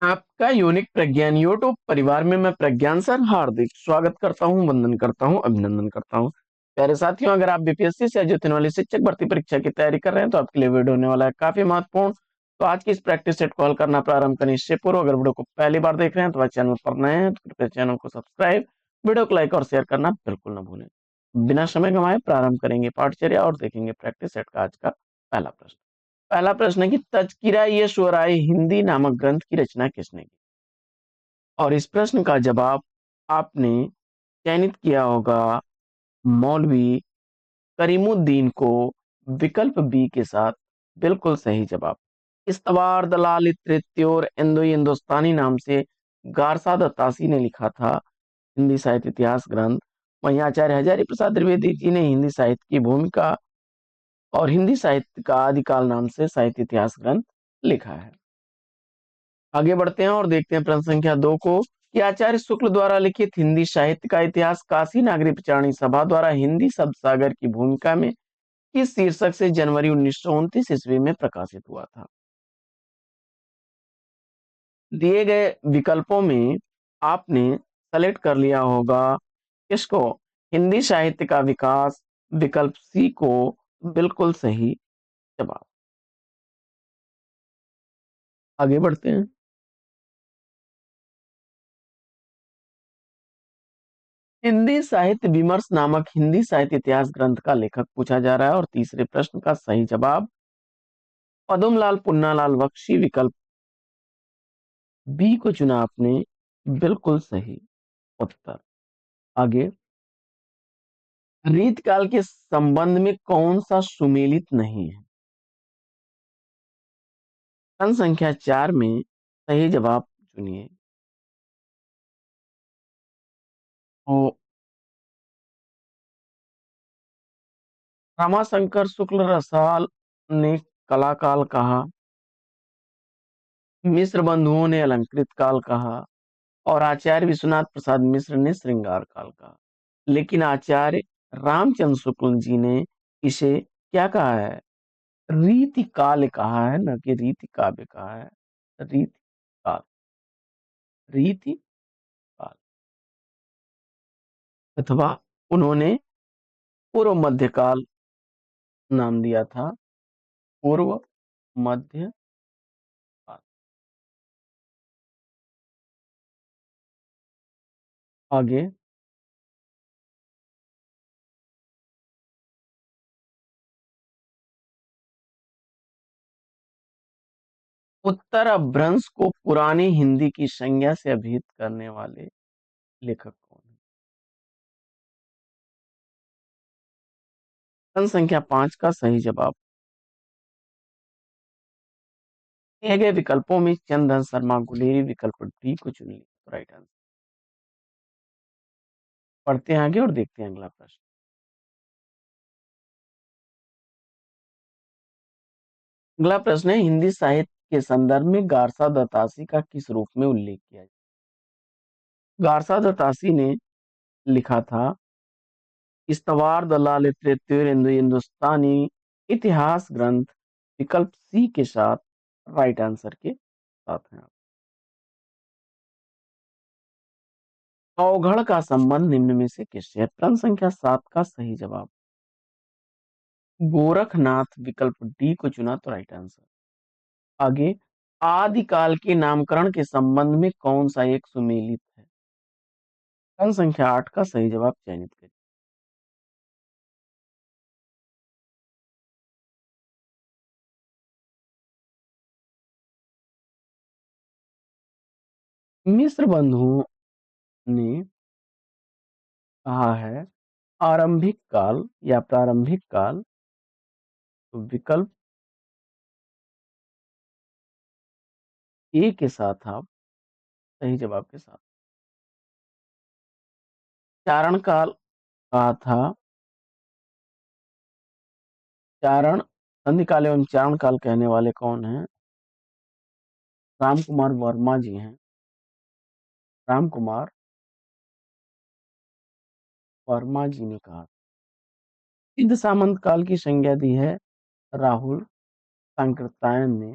आपका यूनिक प्रज्ञान यूट्यूब परिवार में मैं प्रज्ञान सर हार्दिक स्वागत करता हूं, वंदन करता हूं, अभिनंदन करता हूं। प्यारे साथियों, अगर आप बीपीएससी से जुड़ने वाली शिक्षक भर्ती परीक्षा की तैयारी कर रहे हैं तो आपके लिए वीडियो होने वाला है काफी महत्वपूर्ण। तो आज की इस प्रैक्टिस सेट कॉल करना प्रारंभ करने से पूर्व अगर वीडियो को पहली बार देख रहे हैं तो चैनल पर नए हैं तो कृपया चैनल को सब्सक्राइब, वीडियो को लाइक और शेयर करना बिल्कुल न भूलें। बिना समय गंवाए प्रारंभ करेंगे पाठचर्या और देखेंगे प्रैक्टिस सेट का आज का पहला प्रश्न। पहला प्रश्न है कि तज़किरा-ए-शुअरा हिंदी नामक ग्रंथ की रचना किसने की? और इस प्रश्न का जवाब आपने चयनित किया होगा मौलवी करीमुद्दीन को विकल्प बी के साथ। बिल्कुल सही जवाब। इस्तवार दलाल तृतीयोर इंदो हिंदुस्तानी नाम से गारसाद अत्तासी ने लिखा था हिंदी साहित्य इतिहास ग्रंथ। वहीं आचार्य हजारी प्रसाद द्विवेदी जी ने हिंदी साहित्य की भूमिका और हिंदी साहित्य का आदिकाल नाम से साहित्य इतिहास ग्रंथ लिखा है। आगे बढ़ते हैं और देखते हैं प्रश्न संख्या 2 को कि आचार्य शुक्ल द्वारा लिखित हिंदी साहित्य का इतिहास काशी नागरी प्रचारणी सभा द्वारा हिंदी शब्द सागर की भूमिका में किस शीर्षक से जनवरी 1929 ईस्वी में प्रकाशित हुआ था? दिए गए विकल्पों में आपने सेलेक्ट कर लिया होगा किसको? हिंदी साहित्य का विकास, विकल्प सी को। बिल्कुल सही जवाब। आगे बढ़ते हैं। हिंदी साहित्य विमर्श नामक हिंदी साहित्य इतिहास ग्रंथ का लेखक पूछा जा रहा है और तीसरे प्रश्न का सही जवाब पद्मलाल पुन्नालाल बख्शी, विकल्प बी को चुना आपने। बिल्कुल सही उत्तर। आगे, रीतकाल के संबंध में कौन सा सुमेलित नहीं है? प्रश्न संख्या 4 में सही जवाब चुनिए। तो रामाशंकर शुक्ल रसाल ने कलाकाल कहा, मिश्र बंधुओं ने अलंकृत काल कहा और आचार्य विश्वनाथ प्रसाद मिश्र ने श्रृंगार काल कहा। लेकिन आचार्य रामचंद्र शुक्ल जी ने इसे क्या कहा है? रीति काल कहा है, न कि रीति काव्य कहा है। रीति काल, रीति काल। अथवा उन्होंने पूर्व मध्यकाल नाम दिया था, पूर्व मध्य काल। आगे, उत्तर अपभ्रंश को पुरानी हिंदी की संज्ञा से अभिहित करने वाले लेखक कौन है? प्रश्न संख्या 5 का सही जवाब दिए गए विकल्पों में चंदन शर्मा गुलेरी, विकल्प डी को चुनिए। Right answer. पढ़ते हैं आगे और देखते हैं अगला प्रश्न। अगला प्रश्न है हिंदी साहित्य के संदर्भ में गारसा दत्तासी का किस रूप में उल्लेख किया जाए? गारसा दत्तासी ने लिखा था इस्तवार दलाल तृतीय हिंदुस्तानी इतिहास ग्रंथ, विकल्प सी के साथ राइट आंसर के साथ हैं आप। अवघड़ का संबंध निम्न में से किससे है? प्रश्न संख्या 7 का सही जवाब गोरखनाथ, विकल्प डी को चुना तो राइट आंसर। आगे, आदिकाल के नामकरण के संबंध में कौन सा एक सुमेलित है? प्रश्न संख्या 8 का सही जवाब चयनित करिए। मिस्र बंधुओं ने कहा है आरंभिक काल या प्रारंभिक काल, तो विकल्प ए के साथ आप सही जवाब के साथ चारण काल कहा था। चारण संधि काल एवं चारण काल कहने वाले कौन हैं? राम कुमार वर्मा जी हैं। राम कुमार वर्मा जी ने कहा। सिद्ध सामंत काल की संज्ञा दी है राहुल सांकृत्यायन ने।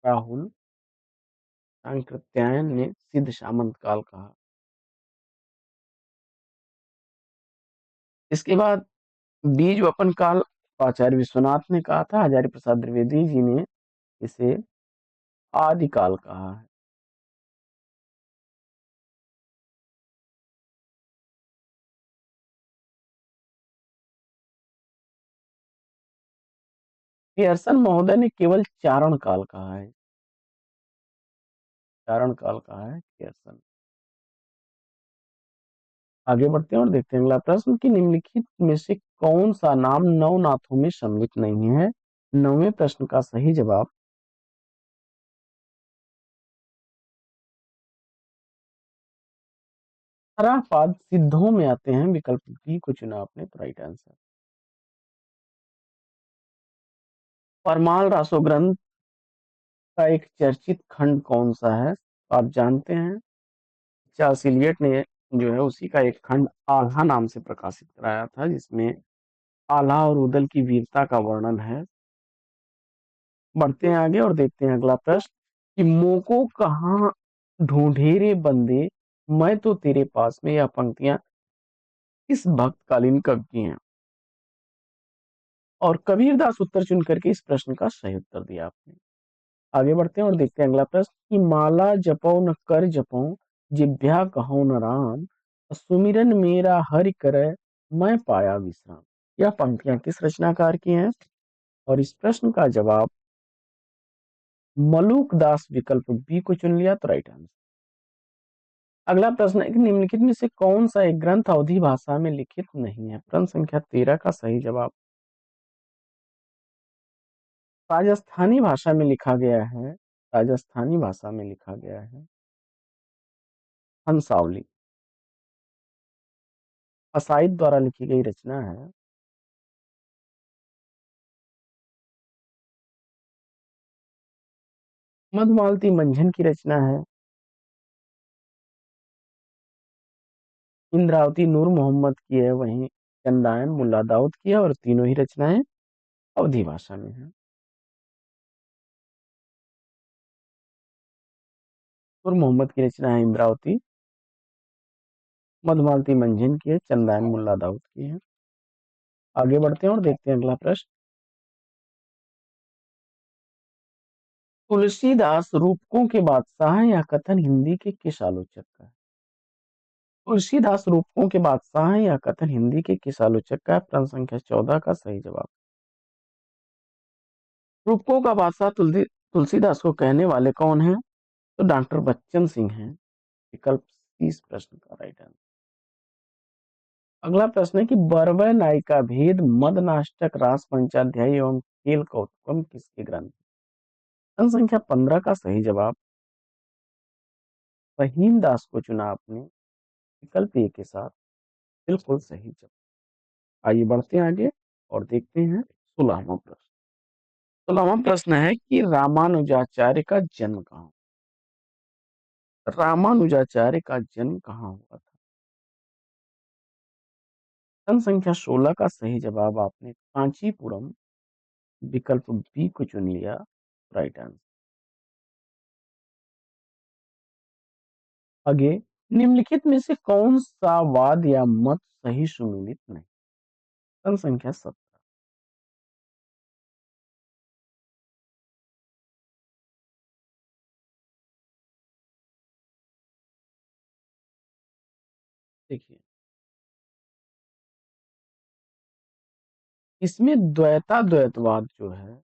राहुल शांकृत्यायन ने सिद्ध सामंत काल कहा। इसके बाद बीज वपन काल आचार्य विश्वनाथ ने कहा था, हजारी प्रसाद द्विवेदी जी ने इसे आदिकाल कहा है। पियर्सन महोदय ने केवल चारण काल कहा है। चारण काल कहा है पियर्सन। आगे बढ़ते हैं और देखते हैं अगला प्रश्न कि निम्नलिखित में से कौन सा नाम नवनाथों में सम्मिलित नहीं है। 9वें प्रश्न का सही जवाब पाद सिद्धों में आते हैं। विकल्प बी को चुना आपने तो राइट आंसर। परमाल रासो ग्रंथ का एक चर्चित खंड कौन सा है? आप जानते हैं चार्ल्स इलियट ने जो है उसी का एक खंड आल्हा नाम से प्रकाशित कराया था, जिसमें आल्हा और उदल की वीरता का वर्णन है। बढ़ते हैं आगे और देखते हैं अगला प्रश्न कि मोको कहाँ ढूंढे रे बंदे, मैं तो तेरे पास में। यह पंक्तियां किस भक्तकालीन कवि की हैं? और कबीरदास उत्तर चुन करके इस प्रश्न का सही उत्तर दिया आपने। आगे बढ़ते हैं और देखते हैं अगला प्रश्न कि माला जपौ न कर जपौ, जिभ्या कहो न राम, सुमिरन मेरा हरि करे, मैं पाया विश्राम। यह पंक्तियां किस रचनाकार की हैं? और इस प्रश्न का जवाब मलूक दास, विकल्प बी को चुन लिया तो राइट आंसर। अगला प्रश्न है कि निम्नलिखित में से कौन सा एक ग्रंथ अवधी भाषा में लिखित नहीं है? प्रश्न संख्या 13 का सही जवाब राजस्थानी भाषा में लिखा गया है। राजस्थानी भाषा में लिखा गया है। हंसावली असाइद द्वारा लिखी गई रचना है। मधुमालती मंझन की रचना है। इंद्रावती नूर मोहम्मद की है। वहीं चंदायन मुल्ला दाऊद की है और तीनों ही रचनाएं अवधी भाषा में है। नूर मोहम्मद की रचना है इंद्रावती, मधुमालती मंझन की है, चंदायन मुल्ला दाऊद की है। आगे बढ़ते हैं और देखते हैं अगला प्रश्न। तुलसीदास रूपकों के बादशाह हैं, यह कथन हिंदी के किस आलोचक का है? तुलसीदास रूपकों के बादशाह हैं, यह कथन हिंदी के किस आलोचक का है? प्रश्न संख्या 14 का सही जवाब रूपकों का बादशाह तुलसीदास को कहने वाले कौन हैं? तो डॉक्टर बच्चन सिंह हैं। विकल्प सी इस प्रश्न का राइट आंसर। अगला प्रश्न है कि बरवय नायिका भेद, मद नाटक, रास पंचाध्यायी एवं खेल कौतुकम किसके ग्रंथ? प्रश्न संख्या 15 का सही जवाब फहीम दास को चुना आपने विकल्प ए के साथ। बिल्कुल सही जवाब। आइए बढ़ते हैं आगे और देखते हैं 16वां प्रश्न। 16वां प्रश्न है कि रामानुजाचार्य का जन्म कहाँ? रामानुजाचार्य का जन्म कहाँ हुआ था? प्रश्न संख्या 16 का सही जवाब आपने कांचीपुरम, विकल्प बी को चुन लिया राइट आंसर। आगे निम्नलिखित में से कौन सा वाद या मत सही सुमेलित नहीं? प्रश्न संख्या 17। देखिए इसमें द्वैताद्वैतवाद जो है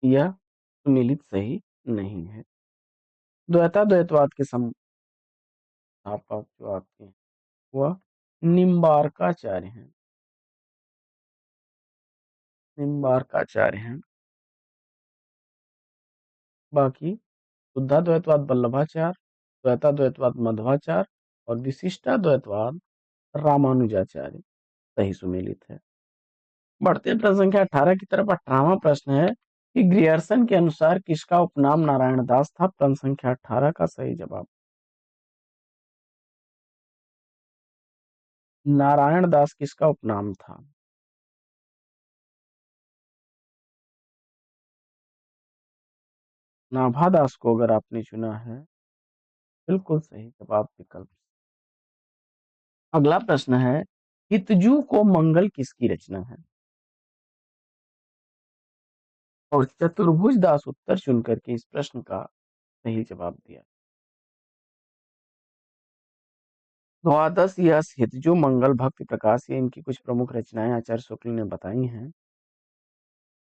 यह सुमेलित सही नहीं है। द्वैताद्वैतवाद के संस्थापक जो आपके हैं वह निम्बार्काचार्य हैं। निम्बार्काचार्य हैं। बाकी शुद्धाद्वैतवाद वल्लभाचार्य, द्वैताद्वैतवाद मध्वाचार्य और विशिष्टाद्वैतवाद रामानुजाचार्य सही सुमेलित है। बढ़ते हैं प्रश्न संख्या 18 की तरफ। 18वां प्रश्न है कि ग्रियर्सन के अनुसार किसका उपनाम नारायण दास था? प्रश्न संख्या 18 का सही जवाब नारायण दास किसका उपनाम था? नाभा दास को अगर आपने चुना है, बिल्कुल सही जवाब विकल्प। अगला प्रश्न है, हितजू को मंगल किसकी रचना है? और चतुर्भुज दास उत्तर चुन करके इस प्रश्न का सही जवाब दिया। द्वादश यश हितजू मंगल भक्ति प्रकाश, ये इनकी कुछ प्रमुख रचनाएं आचार्य शुक्ल ने बताई हैं।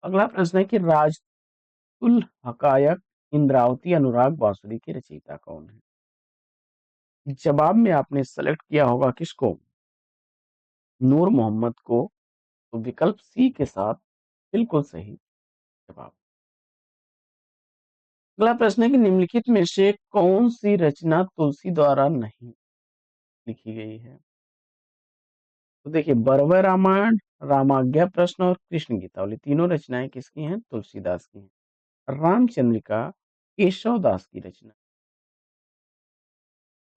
अगला प्रश्न है कि राजतुल हकायक इंद्रावती अनुराग बांसुरी के रचयिता कौन है? जवाब में आपने सेलेक्ट किया होगा किसको? नूर मोहम्मद को। तो विकल्प सी के साथ बिल्कुल सही जवाब। अगला प्रश्न है कि निम्नलिखित में से कौन सी रचना तुलसी द्वारा नहीं लिखी गई है? तो देखिए, बरवे रामायण, रामाज्ञा प्रश्न और कृष्ण गीतावली, तीनों रचनाएं किसकी हैं? तुलसीदास की हैं। रामचंद्रिका केशव दास की रचना,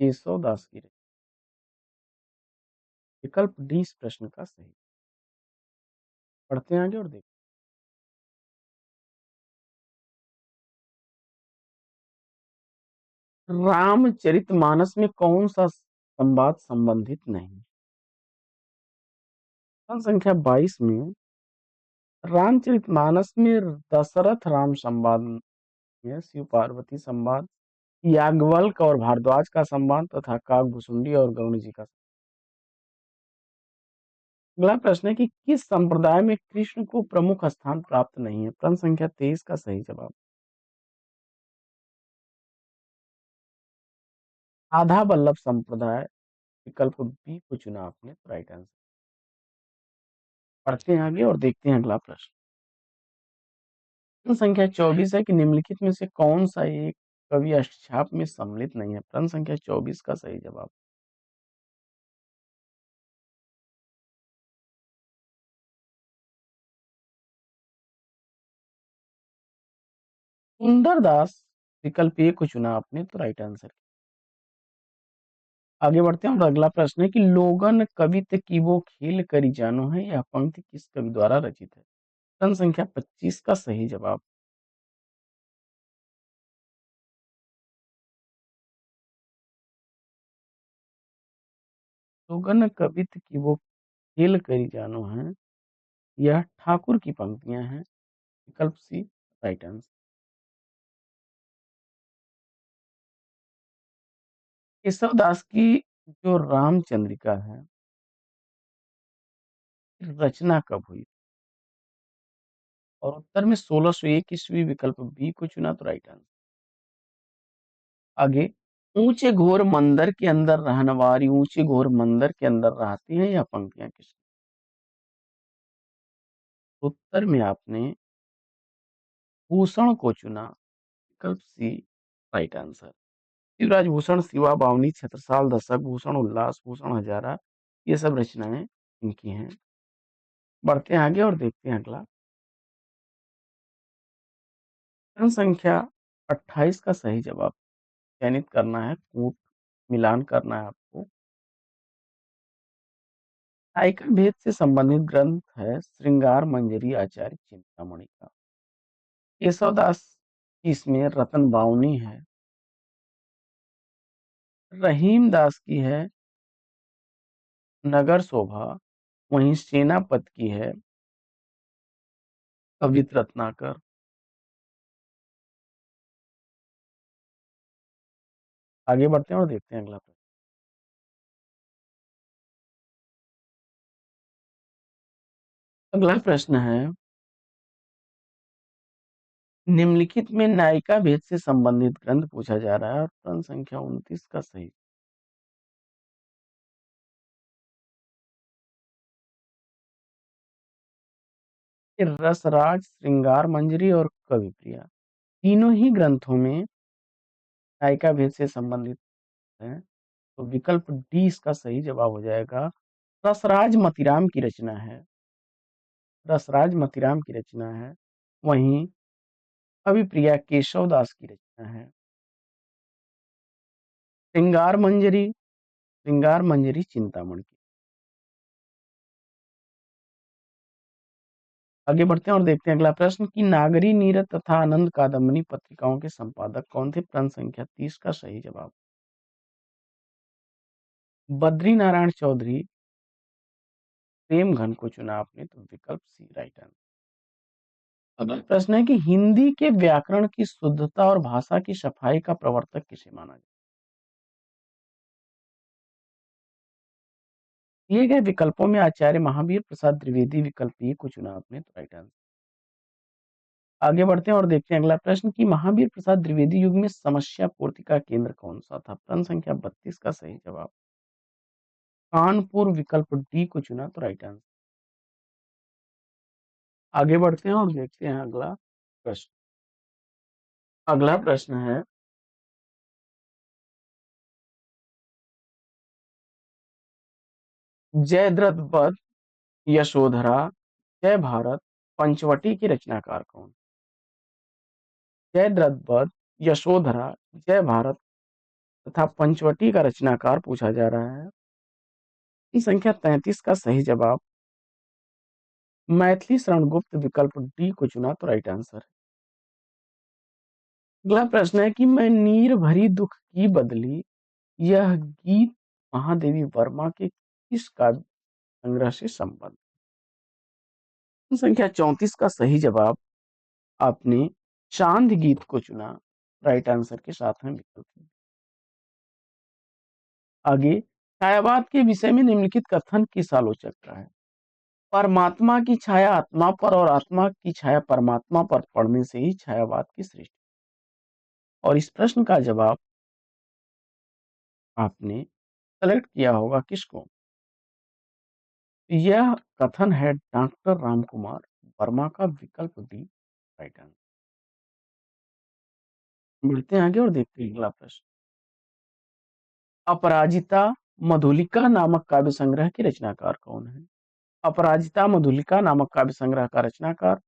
केशव दास की रचना। विकल्प डी इस प्रश्न का सही। पढ़ते हैं आगे और देखते हैं। रामचरितमानस में कौन सा संवाद संबंधित नहीं? प्रश्न संख्या 22 में रामचरितमानस में दशरथ राम संवाद में शिव पार्वती संवाद, याज्ञवल्क्य और भारद्वाज का संवाद तथा काकभूषुंडी और गरुण जी का। अगला प्रश्न है कि किस संप्रदाय में कृष्ण को प्रमुख स्थान प्राप्त नहीं है? प्रश्न संख्या 23 का सही जवाब। आधा वल्लभ संप्रदाय, विकल्प बी को चुना आपने, तो राइट आंसर। पढ़ते हैं आगे और देखते हैं अगला प्रश्न। प्रश्न संख्या 24 है कि निम्नलिखित में से कौन सा एक कवि अष्टछाप में सम्मिलित नहीं है? प्रश्न संख्या 24 का सही जवाब। सुंदर दास, विकल्प ए को चुना आपने, तो राइट आंसर। आगे बढ़ते हैं और अगला प्रश्न है कि लोगन कवित की वो खेल करी जानो है, यह पंक्ति किस कवि द्वारा रचित है? प्रश्न संख्या 25 का सही जवाब। लोगन कवित की वो खेल करी जानो है, यह ठाकुर की पंक्तियां हैं। विकल्प सी राइट आंसर। केशव दास की जो रामचंद्रिका है, रचना कब हुई? और उत्तर में 1601 ईस्वी, विकल्प बी को चुना, तो राइट आंसर। आगे, ऊंचे घोर मंदिर के अंदर रहने वाली, ऊंचे घोर मंदिर के अंदर रहती हैं, यह पंक्तियां किस? उत्तर में आपने भूषण को चुना, विकल्प सी राइट आंसर। शिवराज भूषण, शिवा बावनी, छत्रसाल दशक भूषण, उल्लास भूषण हजारा, ये सब रचनाएं इनकी हैं। बढ़ते हैं आगे और देखते हैं अगला। प्रश्न संख्या 28 का सही जवाब चयनित करना है, कूट मिलान करना है आपको। आयकर भेद से संबंधित ग्रंथ है श्रृंगार मंजरी आचार्य चिंतामणि का। केशवदास की इसमें रतन बावनी है। रहीम दास की है नगर शोभा, वहीं सेनापत की है कवित रत्नाकर। आगे बढ़ते हैं और देखते हैं अगला प्रश्न। अगला प्रश्न है, निम्नलिखित में नायिका भेद से संबंधित ग्रंथ पूछा जा रहा है और प्रश्न संख्या 29 का सही। रसराज, श्रृंगार मंजरी और कवि प्रिया, तीनों ही ग्रंथों में नायिका भेद से संबंधित है। तो विकल्प डी इसका सही जवाब हो जाएगा। रसराज मतिराम की रचना है, रसराज मतिराम की रचना है। वहीं कवि प्रिया केशव दास की रचना है। श्रृंगार मंजरी, श्रृंगार मंजरी चिंतामणि की। आगे बढ़ते हैं और देखते हैं अगला प्रश्न कि नागरी नीरद तथा आनंद कादम्बनी पत्रिकाओं के संपादक कौन थे? प्रश्न संख्या 30 का सही जवाब बद्री नारायण चौधरी। प्रेम घन को चुना आपने, तो विकल्प सी राइट आंसर। अगला प्रश्न है कि हिंदी के व्याकरण की शुद्धता और भाषा की सफाई का प्रवर्तक किसे माना जाता है? दिए गए विकल्पों में आचार्य महावीर प्रसाद द्विवेदी विकल्प ए को चुना आपने, तो राइट आंसर। आगे बढ़ते हैं और देखते हैं अगला प्रश्न कि महावीर प्रसाद द्विवेदी युग में समस्या पूर्ति का केंद्र कौन सा था? प्रश्न संख्या 32 का सही जवाब कानपुर विकल्प डी को चुना, तो राइट आंसर। आगे बढ़ते हैं और देखते हैं अगला प्रश्न। अगला प्रश्न है जयद्रथ वध, यशोधरा, जय भारत, पंचवटी की रचनाकार कौन? जयद्रथ वध, यशोधरा, जय भारत तथा पंचवटी का रचनाकार पूछा जा रहा है। संख्या 33 का सही जवाब मैथिली शरण गुप्त विकल्प डी को चुना, तो राइट आंसर। अगला प्रश्न है कि मैं नीर भरी दुख की बदली, यह गीत महादेवी वर्मा के किस काव्य संग्रह से संबंध? संख्या 34 का सही जवाब आपने चांद गीत को चुना, राइट आंसर के साथ में विकल्प। आगे छायावाद के विषय में निम्नलिखित कथन किस आलोचक का है? परमात्मा की छाया आत्मा पर और आत्मा की छाया परमात्मा पर पड़ने से ही छायावाद की सृष्टि। और इस प्रश्न का जवाब आपने सेलेक्ट किया होगा किसको? यह कथन है डॉक्टर रामकुमार वर्मा का, विकल्प डी राइट आंसर। बढ़ते हैं आगे और देखते हैं अगला प्रश्न। अपराजिता मधुलिका नामक काव्य संग्रह के रचनाकार कौन है? अपराजिता मधुलिका नामक काव्य संग्रह का रचनाकार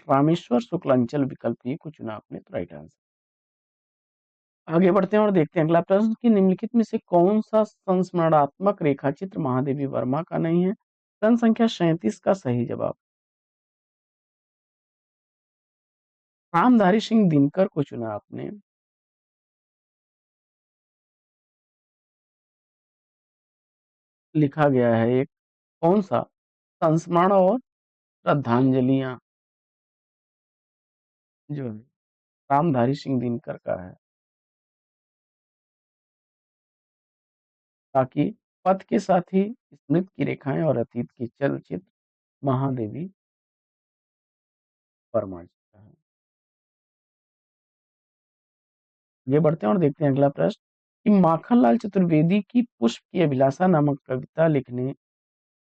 रामेश्वर शुक्लांचल, विकल्प ए को चुना आपने, तो राइट आंसर। आगे बढ़ते हैं और देखते हैं अगला प्रश्न कि निम्नलिखित में से कौन सा संस्मरणात्मक रेखाचित्र महादेवी वर्मा का नहीं है? प्रश्न संख्या 37 का सही जवाब रामधारी सिंह दिनकर को चुना आपने। लिखा गया है एक कौन सा संस्मरण और श्रद्धांजलियां जो है रामधारी सिंह दिनकर का है, ताकि पथ के साथ ही स्मृति की रेखाएं और अतीत की चलचित्र महादेवी वर्मा जी का है। आगे बढ़ते हैं और देखते हैं अगला प्रश्न कि माखनलाल चतुर्वेदी की पुष्प की अभिलाषा नामक कविता लिखने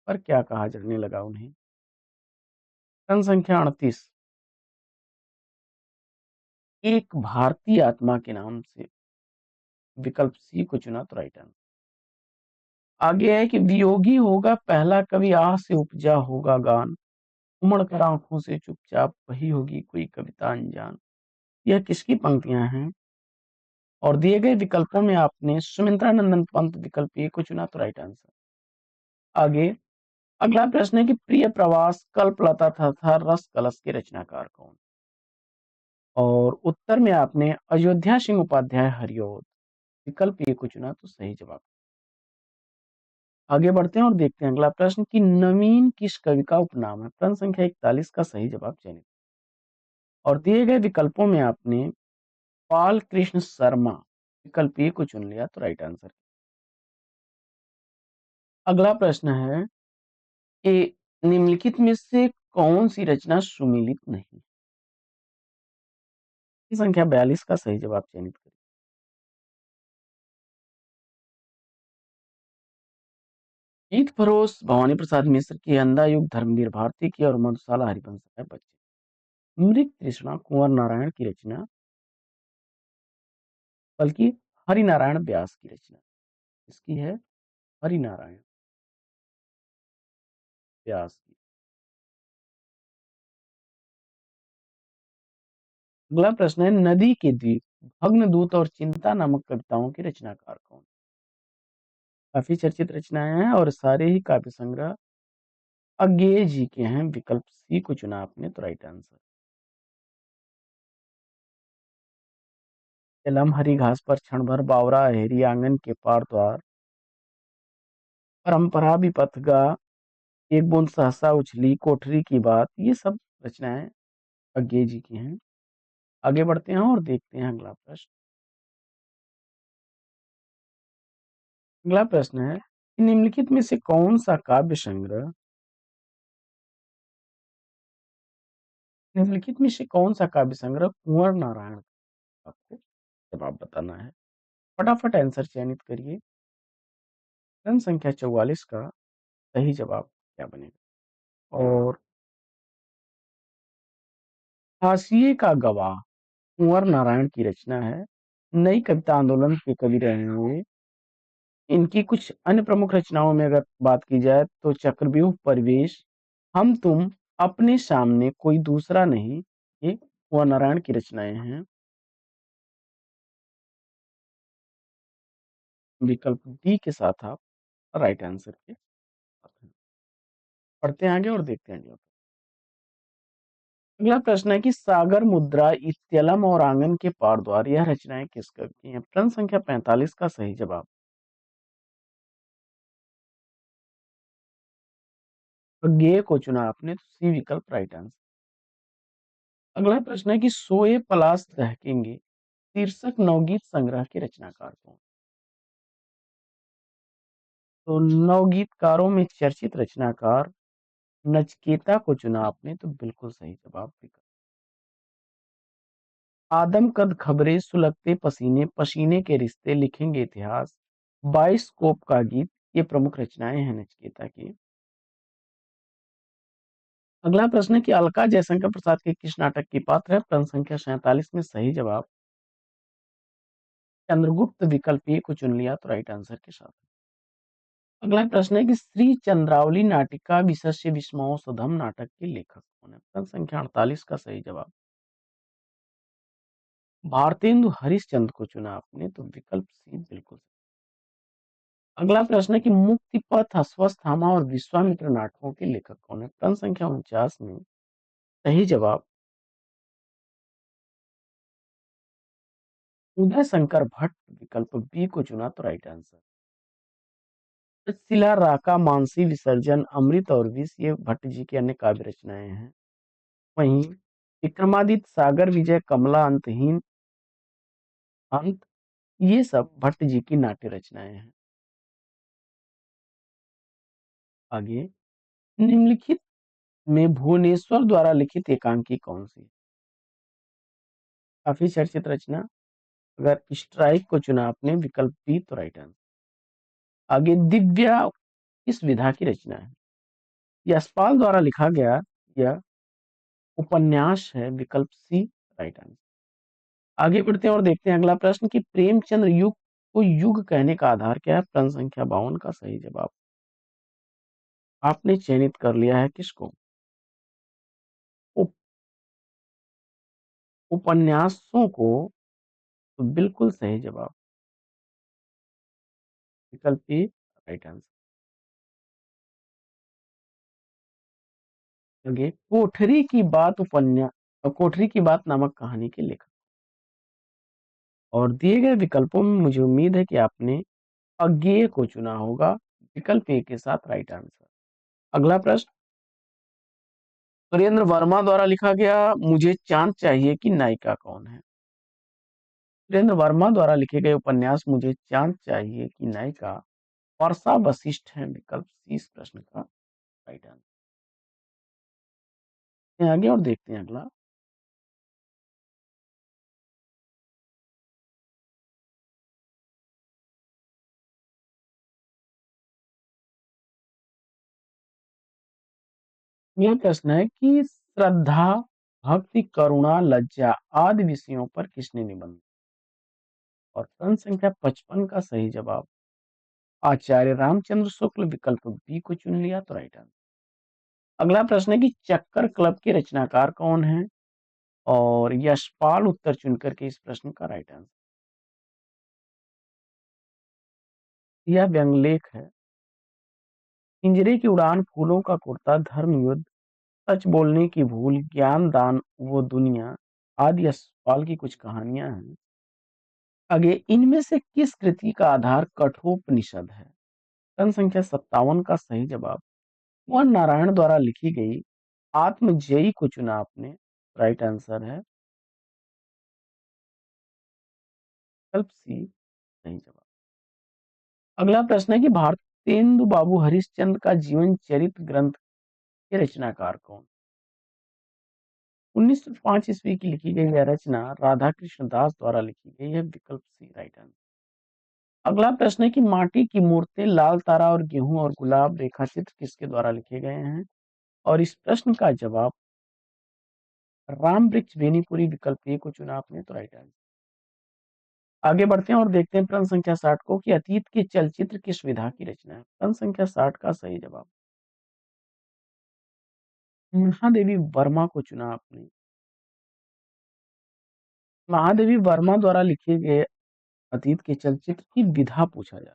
पर क्या कहा जाने लगा उन्हें? प्रश्न संख्या 38 एक भारतीय आत्मा के नाम से, विकल्प सी को चुना, तो राइट आंसर। आगे है कि वियोगी होगा पहला कवि आह से उपजा होगा गान, उमड़ कर आंखों से चुपचाप वही होगी कोई कविता अनजान। यह किसकी पंक्तियां हैं? और दिए गए विकल्पों में आपने सुमित्रा नंदन पंत विकल्प ए को चुना, तो राइट आंसर। आगे अगला प्रश्न है कि प्रिय प्रवास कल्पलता तथा रस कलश के रचनाकार कौन? और उत्तर में आपने अयोध्या सिंह उपाध्याय हरिऔध, विकल्प ए को चुना, तो सही जवाब। आगे बढ़ते हैं और देखते हैं अगला प्रश्न कि नवीन किस कवि का उपनाम है? प्रश्न संख्या 41 का सही जवाब चयनित। और दिए गए विकल्पों में आपने पाल कृष्ण शर्मा, विकल्प ए को चुन लिया, तो राइट आंसर। अगला प्रश्न है कि निम्नलिखित में से कौन सी रचना सुमिलित नहीं? संख्या 42 का सही जवाब चयनित करें। गीत फरोश भवानी प्रसाद मिश्र की, अंधा युग धर्मवीर भारती की और मधुशाला हरिवंश राय बच्चन। मृत तृष्णा कुंवर नारायण की रचना, बल्कि हरिनारायण व्यास की रचना। इसकी है हरिनारायण व्यास की। अगला प्रश्न है नदी के द्वीप, भग्नदूत और चिंता नामक कविताओं के रचनाकार कौन? काफी चर्चित रचनाएं हैं और सारे ही काव्य संग्रह अज्ञेय जी के हैं, विकल्प सी को चुना आपने तो राइट आंसर। चलम हरी घास पर क्षण भर बावरा हेरी आंगन के पार द्वार, परंपरा भी पथगा, एक बूंद सहसा उछली, कोठरी की बात, ये सब रचनाएं अज्ञेय जी की हैं। आगे बढ़ते हैं और देखते हैं अगला प्रश्न। अगला प्रश्न है, निम्नलिखित में से कौन सा काव्य संग्रह निम्नलिखित में से कौन सा काव्य संग्रह कुंवर नारायण, आपको जवाब बताना है। फटाफट आंसर चयनित करिए। प्रश्न संख्या 44 का सही जवाब क्या बनेगा? और हाशिए का गवाह कुंवर नारायण की रचना है। नई कविता आंदोलन के कवि रहे हुए इनकी कुछ अन्य प्रमुख रचनाओं में अगर बात की जाए तो चक्रव्यूह, परिवेश, हम तुम, अपने सामने कोई दूसरा नहीं, ये कुंवर नारायण की रचनाएं हैं। विकल्प डी के साथ आप राइट आंसर के साथ हैं। पढ़ते हैं आगे और देखते हैं अगला। अगला प्रश्न है कि सागर मुद्रा, इत्तलम और आंगन के पार द्वार, यह रचनाएं किस कवि की हैं? प्रश्न संख्या 45 का सही जवाब अज्ञेय को चुना आपने तो सी विकल्प राइट आंसर। अगला प्रश्न है कि सोए पलाश दहकेंगे शीर्षक नवगीत संग्रह के रचनाकार कौन? तो नवगीतकारों में चर्चित रचनाकार नचकेता को चुना आपने तो बिल्कुल सही जवाब विकल्प। आदम कद खबरें सुलगते पसीने, पसीने के रिश्ते, लिखेंगे इतिहास, बाइस्कोप का गीत, ये प्रमुख रचनाएं हैं नचकेता की। अगला प्रश्न है कि अलका जयशंकर प्रसाद के किस नाटक की पात्र है? प्रश्न संख्या 47 में सही जवाब चंद्रगुप्त, विकल्प ए को चुन लिया तो राइट आंसर के साथ। अगला प्रश्न है कि श्री चंद्रावली नाटिका विशस्य विस्मयोषधम नाटक के लेखक कौन है? प्रश्न संख्या 48 का सही जवाब भारतेंदु हरिश्चंद्र को चुना आपने तो विकल्प सी बिल्कुल। अगला प्रश्न है कि मुक्ति पथ, अश्वत्थामा और विश्वामित्र नाटकों के लेखक कौन है? प्रश्न संख्या 49 में सही जवाब उदय शंकर भट्ट, विकल्प बी को चुना तो राइट आंसर। शिला, राका, मानसी, विसर्जन, अमृत और विष, ये भट्ट जी की अन्य काव्य रचनाएं हैं। वहीं विक्रमादित्य, सागर विजय, कमला, अंतहीन, अंत, ये सब भट्ट जी की नाट्य रचनाएं हैं। आगे, निम्नलिखित में भुवनेश्वर द्वारा लिखित एकांकी कौन सी? काफी चर्चित रचना, अगर स्ट्राइक को चुना आपने विकल्प बी तो राइट आंसर। आगे, दिव्या इस विधा की रचना है। यशपाल द्वारा लिखा गया यह उपन्यास है, विकल्प सी राइट आंसर। आगे बढ़ते हैं और देखते हैं अगला प्रश्न कि प्रेमचंद्र युग को युग कहने का आधार क्या है? प्रश्न संख्या 52 का सही जवाब आपने चयनित कर लिया है किसको? उप, उपन्यासों को, तो बिल्कुल सही जवाब विकल्प ए राइट आंसर। आगे, कोठरी की बात उपन्यास, कोठरी की बात नामक कहानी के लेखक, और दिए गए विकल्पों में मुझे उम्मीद है कि आपने अज्ञेय को चुना होगा, विकल्प ए के साथ राइट आंसर। अगला प्रश्न, सुरेंद्र वर्मा द्वारा लिखा गया मुझे चांद चाहिए की नायिका कौन है? सुरेंद्र वर्मा द्वारा लिखे गए उपन्यास मुझे चांद चाहिए की नायिका वर्षा वशिष्ठ है, विकल्प सी इस प्रश्न का राइट आंसर। आगे और देखते हैं अगला। यह प्रश्न है कि श्रद्धा, भक्ति, करुणा, लज्जा आदि विषयों पर किसने निबंध, और प्रश्न संख्या 55 का सही जवाब आचार्य रामचंद्र शुक्ल, विकल्प बी को चुन लिया तो राइट आंसर। अगला प्रश्न है कि चक्कर क्लब के रचनाकार कौन है? और यशपाल उत्तर चुनकर के इस प्रश्न का राइट आंसर। यह व्यंग लेख है, पिंजरे की उड़ान, फूलों का कुर्ता, धर्म युद्ध, सच बोलने की भूल, ज्ञान दान वो दुनिया आदि यशपाल की कुछ कहानियां हैं। आगे, इनमें से किस कृति का आधार कठोपनिषद है? प्रश्न संख्या 57 का सही जवाब वह नारायण द्वारा लिखी गई आत्मजयी को चुना आपने। राइट आंसर है विकल्प सी सही जवाब। अगला प्रश्न है कि भारतेंदु बाबू हरिश्चंद्र का जीवन चरित्र ग्रंथ के रचनाकार कौन? 1905 ईस्वी की लिखी गई यह रचना राधा कृष्ण दास द्वारा लिखी गई है। विकल्प सी राइट आंसर। अगला प्रश्न है कि माटी की मूर्तें, लाल तारा और गेहूं और गुलाब रेखाचित्र किसके द्वारा लिखे गए हैं? और इस प्रश्न का जवाब राम वृक्ष बेनीपुरी विकल्प ए को चुना आपने, तो राइट आंसर। आगे बढ़ते हैं और देखते हैं प्रश्न संख्या 60 को कि अतीत के चलचित्र किस विधा की रचना है? प्रश्न संख्या 60 का सही जवाब महादेवी वर्मा को चुना आपने। महादेवी वर्मा द्वारा लिखे गए अतीत के चलचित्र की विधा पूछा जा,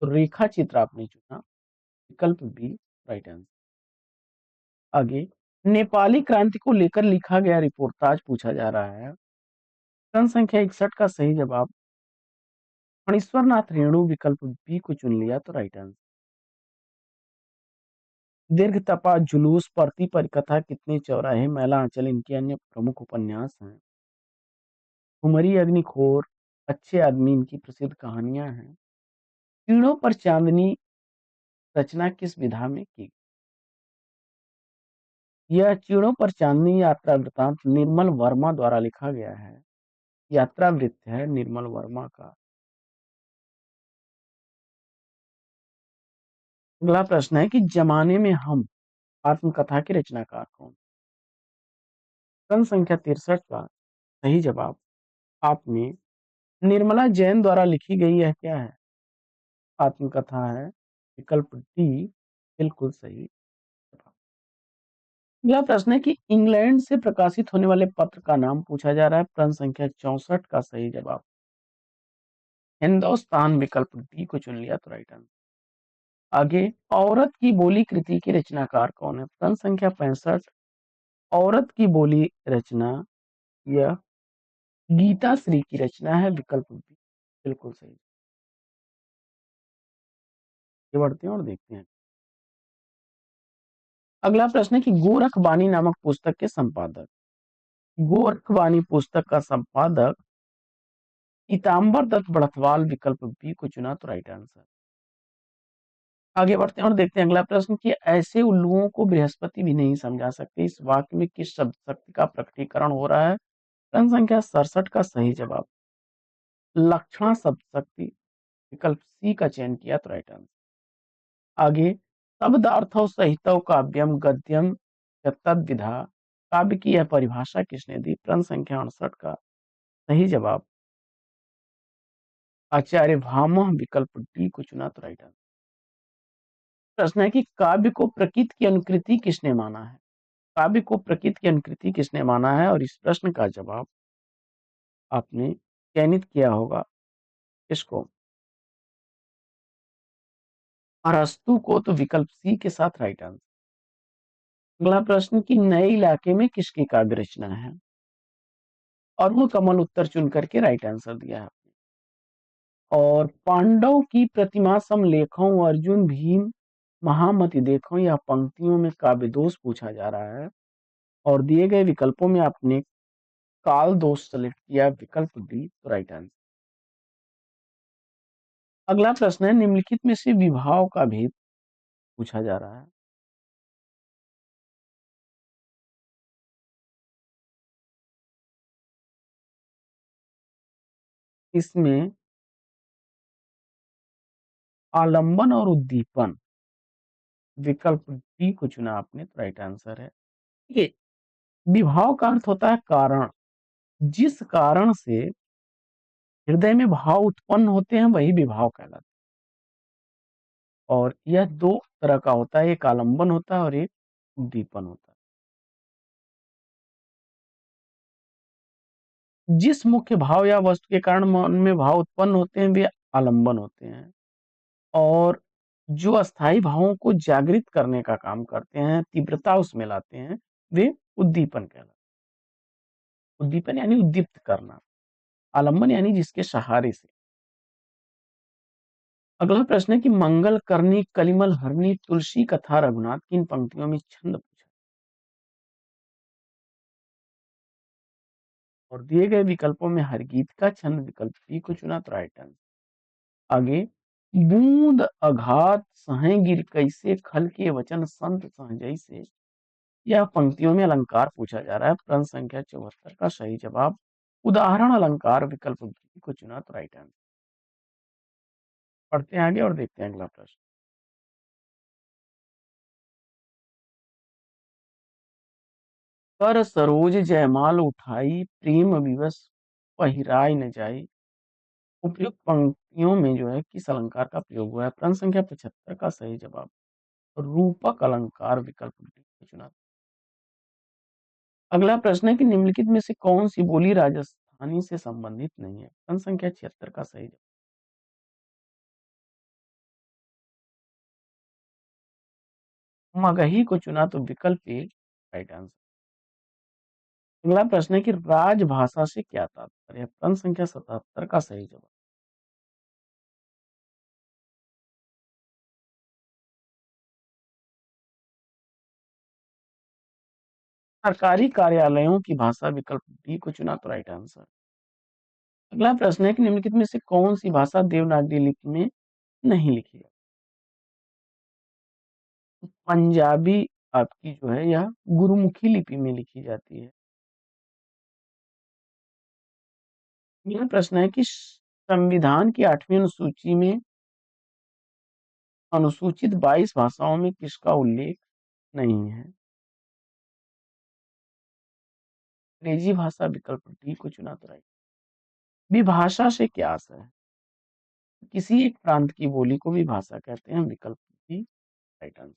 तो रेखा चित्र आपने चुना। विकल्प बी राइट आंसर। आगे, नेपाली क्रांति को लेकर लिखा गया रिपोर्टाज पूछा जा रहा है। प्रश्न संख्या 61 का सही जवाब फणीश्वर नाथ रेणु विकल्प बी को चुन लिया, तो राइट आंसर। दीर्घ तपा, जुलूस, परती परिकथा, कितने चौराहे, मैला आंचल इनके अन्य प्रमुख उपन्यास हैं। कुमरी अग्निखोर, अच्छे आदमी इनकी प्रसिद्ध कहानियां हैं। तीनों पर चांदनी रचना किस विधा में की? यह चीणों पर चांदनी यात्रा वृतांत निर्मल वर्मा द्वारा लिखा गया है। यात्रा वृत्त है निर्मल वर्मा का। अगला प्रश्न है कि जमाने में हम आत्मकथा के रचनाकार कौन? प्रश्न संख्या 63 का सही जवाब आपने निर्मला जैन द्वारा लिखी गई यह क्या है? आत्मकथा है। विकल्प डी बिल्कुल सही जवाब। अगला प्रश्न है कि इंग्लैंड से प्रकाशित होने वाले पत्र का नाम पूछा जा रहा है। प्रश्न संख्या 64 का सही जवाब हिंदुस्तान विकल्प डी को चुन लिया, तो राइट आंसर। आगे, औरत की बोली कृति के रचनाकार कौन है? प्रश्न संख्या 65 औरत की बोली रचना यह गीता श्री की रचना है। विकल्प बी बिल्कुल सही। आगे बढ़ते हैं और देखते हैं। अगला प्रश्न है कि गोरखबानी नामक पुस्तक के संपादक, गोरखबानी पुस्तक का संपादक पीताम्बर दत्त बड़थवाल विकल्प बी को चुना, तो राइट आंसर। आगे बढ़ते हैं और देखते हैं अगला प्रश्न कि ऐसे उल्लुओं को बृहस्पति भी नहीं समझा सकते, इस वाक्य में किस शब्द शक्ति का प्रकटीकरण हो रहा है? प्रश्न संख्या 67 का सही जवाब लक्षणा शब्द शक्ति विकल्प सी का चयन किया, तो राइट आंसर। आगे, शब्दार्थो सहितौ काव्यम गद्यम तद विधा काव्य की यह परिभाषा किसने दी? प्रश्न संख्या 68 का सही जवाब आचार्य भामह विकल्प डी को चुना, तो राइट आंसर। प्रश्न है कि काव्य को प्रकृति की अनुकृति किसने माना है? काव्य को प्रकृति की अनुकृति किसने माना है? और इस प्रश्न का जवाब आपने चयनित किया होगा इसको अरस्तु को, तो विकल्प सी के साथ राइट आंसर। अगला प्रश्न कि नए इलाके में किसकी काव्य रचना है? और वो कमल उत्तर चुन करके राइट आंसर दिया है। और पांडव की प्रतिमा सम लेखों अर्जुन भीम महामति देखो, यह पंक्तियों में काव्य दोष पूछा जा रहा है। और दिए गए विकल्पों में आपने काल दोष सेलेक्ट किया, विकल्प डी तो राइट आंसर। अगला प्रश्न है निम्नलिखित में से विभाव का भेद पूछा जा रहा है। इसमें आलंबन और उद्दीपन विकल्प डी को चुना आपने, तो राइट आंसर है। ये विभाव का अर्थ होता है कारण, जिस कारण से हृदय में भाव उत्पन्न होते हैं वही विभाव कहलाता है। और यह दो तरह का होता है, एक आलंबन होता है और एक उद्दीपन होता है। जिस मुख्य भाव या वस्तु के कारण मन में भाव उत्पन्न होते हैं वे आलंबन होते हैं। और जो अस्थाई भावों को जागृत करने का काम करते हैं, तीव्रता उसमें लाते हैं, वे उद्दीपन कहलाते हैं। उद्दीपन यानी उद्दीप्त करना, आलंबन यानी जिसके सहारे से। अगला प्रश्न है कि मंगल करनी कलिमल हरनी तुलसी कथा रघुनाथ की इन पंक्तियों में छंद पूछा और दिए गए विकल्पों में हरगीत का छंद विकल्प बी को चुना तो राइट आंसर। आगे, बूंद अघात सहे गिर कैसे खल के वचन संत सहजई से, यह पंक्तियों में अलंकार पूछा जा रहा है। प्रश्न संख्या 74 का सही जवाब उदाहरण अलंकार विकल्प बी को चुना तो राइट आंसर। पढ़ते हैं आगे और देखते हैं अगला प्रश्न। कर सरोज जयमाल उठाई प्रेम विवश पहिराय न जाई, उपयुक्त पंक्तियों में जो है किस अलंकार का प्रयोग हुआ है। प्रश्न संख्या 75 का सही जवाब रूपक अलंकार विकल्प डी को चुना। अगला प्रश्न है कि निम्नलिखित में से कौन सी बोली राजस्थानी से संबंधित नहीं है। प्रश्न संख्या 76 का सही जवाब मगही को चुना तो विकल्प ए राइट आंसर। अगला प्रश्न है कि राजभाषा से क्या तात्पर्य है। प्रश्न संख्या 77 का सही जवाब सरकारी कार्यालयों की भाषा विकल्प डी को चुना तो राइट आंसर। अगला प्रश्न है कि निम्नलिखित में से कौन सी भाषा देवनागरी लिपि में नहीं लिखी है। पंजाबी आपकी जो है यह गुरुमुखी लिपि में लिखी जाती है। यह प्रश्न है कि संविधान की 8वीं अनुसूची में अनुसूचित 22 भाषाओं में किसका उल्लेख नहीं है। अंग्रेजी भाषा विकल्प डी को चुना तो राइट। विभाषा से क्या आशय है। किसी एक प्रांत की बोली को भी भाषा कहते हैं, विकल्प डी राइट आंसर।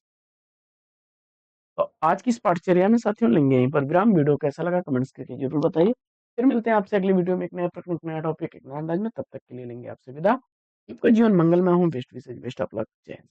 तो आज की इस पाठचर्या में साथियों लेंगे यहीं पर विराम। वीडियो कैसा लगा कमेंट्स करके जरूर बताइए। फिर मिलते हैं आपसे अगली वीडियो में एक नया प्रश्न, एक नया टॉपिक, एक नया अंदाज में। तब तक के लिए लेंगे आपसे विदा। आपका जीवन मंगलमय हो। बेस्ट विशेष बेस्ट ऑफ लक। जय हिंद।